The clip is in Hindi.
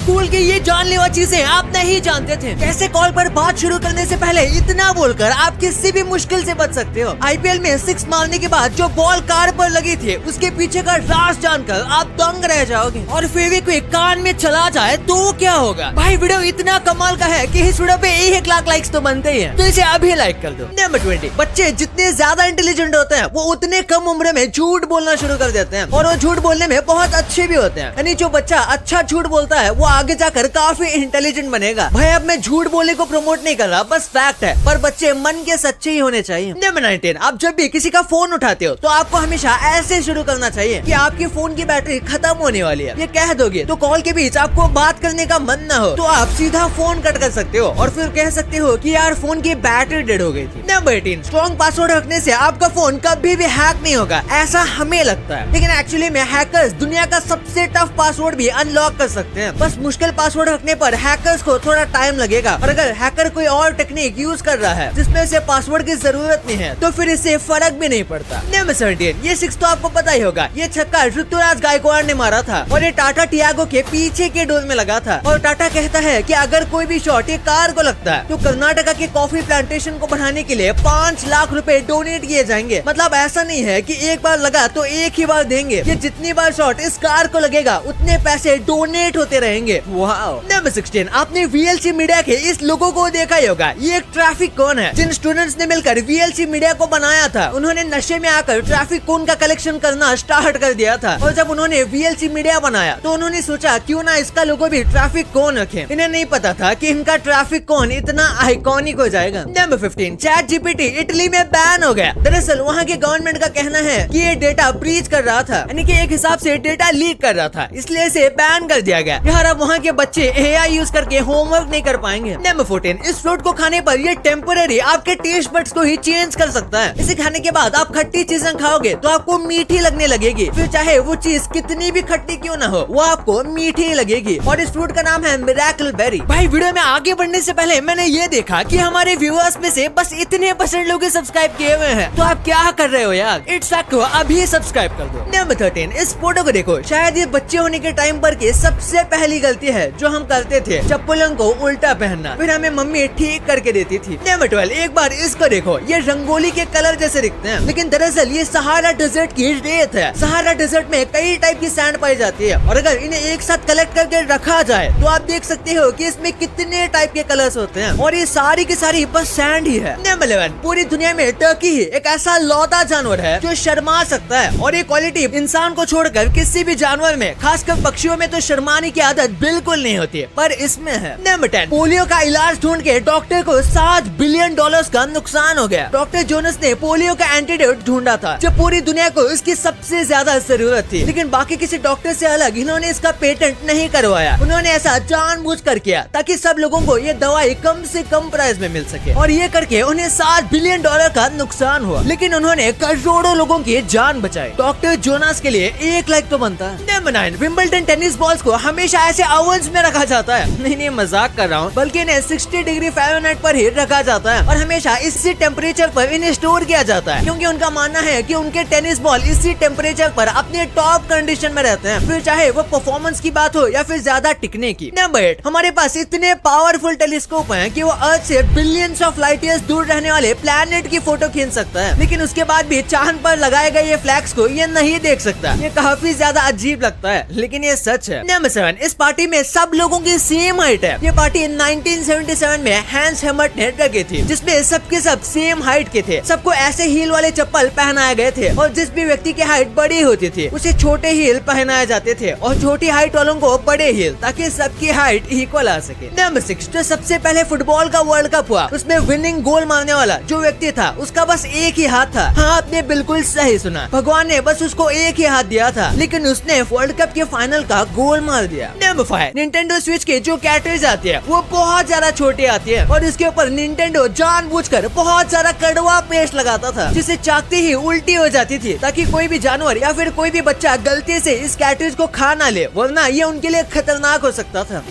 स्कूल की ये जानलेवा चीजें आप नहीं जानते थे। कैसे कॉल पर बात शुरू करने से पहले इतना बोलकर आप किसी भी मुश्किल से बच सकते हो। आईपीएल में 6 मारने के बाद जो बॉल कार पर लगी थी उसके पीछे का राज जानकर आप दंग रह जाओगे। और फिर भी कोई कान में चला जाए तो क्या होगा। भाई वीडियो इतना कमाल का है कि इस वीडियो पे 1 लाख लाइक्स तो बनते ही हैं, तो इसे अभी लाइक कर दो। नंबर 20, बच्चे जितने ज्यादा इंटेलिजेंट होते हैं वो उतने कम उम्र में झूठ बोलना शुरू कर देते हैं और वो झूठ बोलने में बहुत अच्छे भी होते हैं। यानी जो बच्चा अच्छा झूठ बोलता है वो आगे जाकर काफी इंटेलिजेंट बनेगा। भाई अब मैं झूठ बोलने को प्रमोट नहीं कर रहा, बस फैक्ट है, पर बच्चे मन के सच्चे ही होने चाहिए। नंबर 19, आप जब भी किसी का फोन उठाते हो तो आपको हमेशा ऐसे शुरू करना चाहिए कि आपके फोन की बैटरी खत्म होने वाली है। ये कह दोगे तो कॉल के बीच आपको बात करने का मन न हो तो आप सीधा फोन कट कर सकते हो और फिर कह सकते हो कि यार फोन की बैटरी डेड हो गई थी। नंबर 18, स्ट्रॉन्ग पासवर्ड रखने से आपका फोन कभी भी हैक नहीं होगा, ऐसा हमें लगता है, लेकिन एक्चुअली में हैकर्स दुनिया का सबसे टफ पासवर्ड भी अनलॉक कर सकते हैं। बस मुश्किल पासवर्ड रखने पर हैकर्स को थोड़ा टाइम लगेगा और अगर हैकर कोई और टेक्निक यूज कर रहा है जिसमें उसे पासवर्ड की जरूरत नहीं है तो फिर इससे फर्क भी नहीं पड़ता। नंबर 17, ये 6 तो आपको पता ही होगा, ये छक्का ऋतुराज गायकवाड़ ने मारा था और ये टाटा टियागो के पीछे के डोर में लगा था। और टाटा कहता है कि अगर कोई भी शॉट ये कार को लगता है तो कर्नाटका के कॉफी प्लांटेशन को बढ़ाने के लिए 5 लाख रुपए डोनेट किए जाएंगे। मतलब ऐसा नहीं है कि एक बार लगा तो एक ही बार देंगे, ये जितनी बार शॉट इस कार को लगेगा उतने पैसे डोनेट होते रहेंगे। वाओ। नंबर 16, आपने वीएलसी मीडिया के इस लोगो को देखा ही होगा। ये एक ट्रैफिक कोन है जिन स्टूडेंट्स ने मिलकर वीएलसी मीडिया को बनाया था। उन्होंने नशे में आकर ट्रैफिक कोन का कलेक्शन करना स्टार्ट कर दिया था और जब उन्होंने वीएलसी मीडिया बनाया तो उन्होंने सोचा क्यों ना इसका लोगो भी ट्रैफिक कोन रखें। इन्हें नहीं पता था कि इनका ट्रैफिक कोन इतना आइकॉनिक हो जाएगा। नंबर 15, चैट जीपीटी इटली में बैन हो गया। दरअसल वहाँ के गवर्नमेंट का कहना है कि ये डेटा ब्रीच कर रहा था, यानी कि एक हिसाब से डेटा लीक कर रहा था, इसलिए इसे बैन कर दिया गया। यार अब वहाँ के बच्चे एआई यूज करके होमवर्क नहीं कर पाएंगे। नंबर 14, इस फ्रूट को खाने पर ये टेम्पररी आपके टेस्ट बड्स को ही चेंज कर सकता है। इसे खाने के बाद आप खट्टी चीजें खाओगे तो आपको मीठी लगने लगेगी, फिर चाहे वो चीज कितनी भी खट्टी क्यों ना हो वो आपको मीठी लगेगी। और इस फ्रूट का नाम है मिरेकल बेरी। भाई वीडियो में आगे बढ़ने से पहले मैंने ये देखा कि हमारे व्यूअर्स में से बस इतने % लोग सब्सक्राइब किए हुए हैं, तो आप क्या कर रहे हो यार। इट्स फैक्ट को अभी सब्सक्राइब कर दो। नंबर 13, इस फोटो को देखो, शायद ये बच्चे होने के टाइम पर की सबसे पहली गलती है जो हम करते थे, चप्पलों को उल्टा पहनना, फिर हमें मम्मी ठीक करके देती थी। नंबर 12, एक बार इसको देखो, ये रंगोली के कलर जैसे दिखते हैं लेकिन दरअसल ये सहारा डेजर्ट की रेत है। सहारा डेजर्ट में कई टाइप की सैंड पाई जाती है और अगर इन्हें एक साथ कलेक्ट करके रखा जाए तो आप देख सकते हो कि इसमें कितने टाइप के कलर्स होते हैं और ये सारी की सारी बस सैंड ही है। नंबर 11, पूरी दुनिया में टर्की ही एक ऐसा लौता जानवर है जो शर्मा सकता है और ये क्वालिटी इंसान को छोड़कर किसी भी जानवर में, खासकर पक्षियों में तो शर्माने की आदत बिल्कुल नहीं होती है, पर इसमें है। नंबर 10, पोलियो का इलाज ढूंढ के डॉक्टर को $7 बिलियन का नुकसान हो गया। डॉक्टर जोनस ने पोलियो का एंटीडोट ढूंढा था जब पूरी दुनिया को इसकी सबसे ज्यादा जरूरत थी, लेकिन बाकी किसी डॉक्टर से अलग इन्होंने इसका पेटेंट नहीं करवाया। उन्होंने ऐसा जानबूझकर किया ताकि सब लोगों को ये दवाई कम से कम प्राइस में मिल सके और ये करके उन्हें $7 बिलियन का नुकसान हुआ, लेकिन उन्होंने करोड़ों लोगों की जान बचाई। डॉक्टर जोनास के लिए 1 लाइक तो बनता है। नंबर 9, विंबलडन टेनिस बॉल्स को हमेशा ऐसे ओवन्स में रखा जाता है। नहीं मजाक कर रहा हूँ, बल्कि इन्हें 60 डिग्री फ़ारेनहाइट पर ही रखा जाता है और हमेशा इसी टेम्परेचर पर इन्हें स्टोर किया जाता है, क्योंकि उनका मानना है कि उनके टेनिस बॉल इसी टेम्परेचर पर अपने टॉप कंडीशन में रहते हैं, फिर चाहे वो परफॉर्मेंस की बात हो या फिर ज्यादा टिकने की। नंबर 8, हमारे पास इतने पावरफुल टेलीस्कोप हैं कि वो अर्थ से बिलियंस ऑफ लाइट ईयर्स दूर रहने वाले प्लैनेट की फोटो खींच सकता है, लेकिन उसके बाद भी चांद पर लगाए गए ये फ्लैग्स को ये नहीं देख सकता। ये काफी ज्यादा अजीब लगता है, लेकिन ये सच है। नंबर 7, इस पार्टी में सब लोगों की सेम हाइट है। ये पार्टी 1977 में हैंस हेमर्ट ने रखी थी, जिसमें सबके सब सेम हाइट के थे। सबको ऐसे हील वाले चप्पल पहनाए गए थे और जिस भी व्यक्ति की हाइट बड़ी होती थी उसे छोटे हील पहनाए जाते थे और छोटी हाइट वालों को बड़े हील, ताकि सबकी हाइट इक्वल आ सके। नंबर 6, जो सबसे पहले फुटबॉल का वर्ल्ड कप हुआ उसमें विनिंग गोल मारने वाला जो व्यक्ति था उसका बस एक ही हाथ था। हाँ, आपने बिल्कुल सही सुना, भगवान ने बस उसको एक ही हाथ दिया था, लेकिन उसने वर्ल्ड कप के फाइनल का गोल मार दिया। नंबर 5, निंटेंडो स्विच के जो कैरेक्टर्स आती है वो बहुत ज्यादा छोटी आती है और इसके ऊपर निंटेंडो जानबूझकर बहुत ज्यादा कड़वा पेस्ट लगाता था, जिसे चाकते ही उल्टी हो जाती थी ताकि कोई भी जानवर या फिर कोई भी बच्चा गलती से इस कैरेक्टर्स को खा ना ले, वरना ये उनके लिए खतरनाक हो सकता था।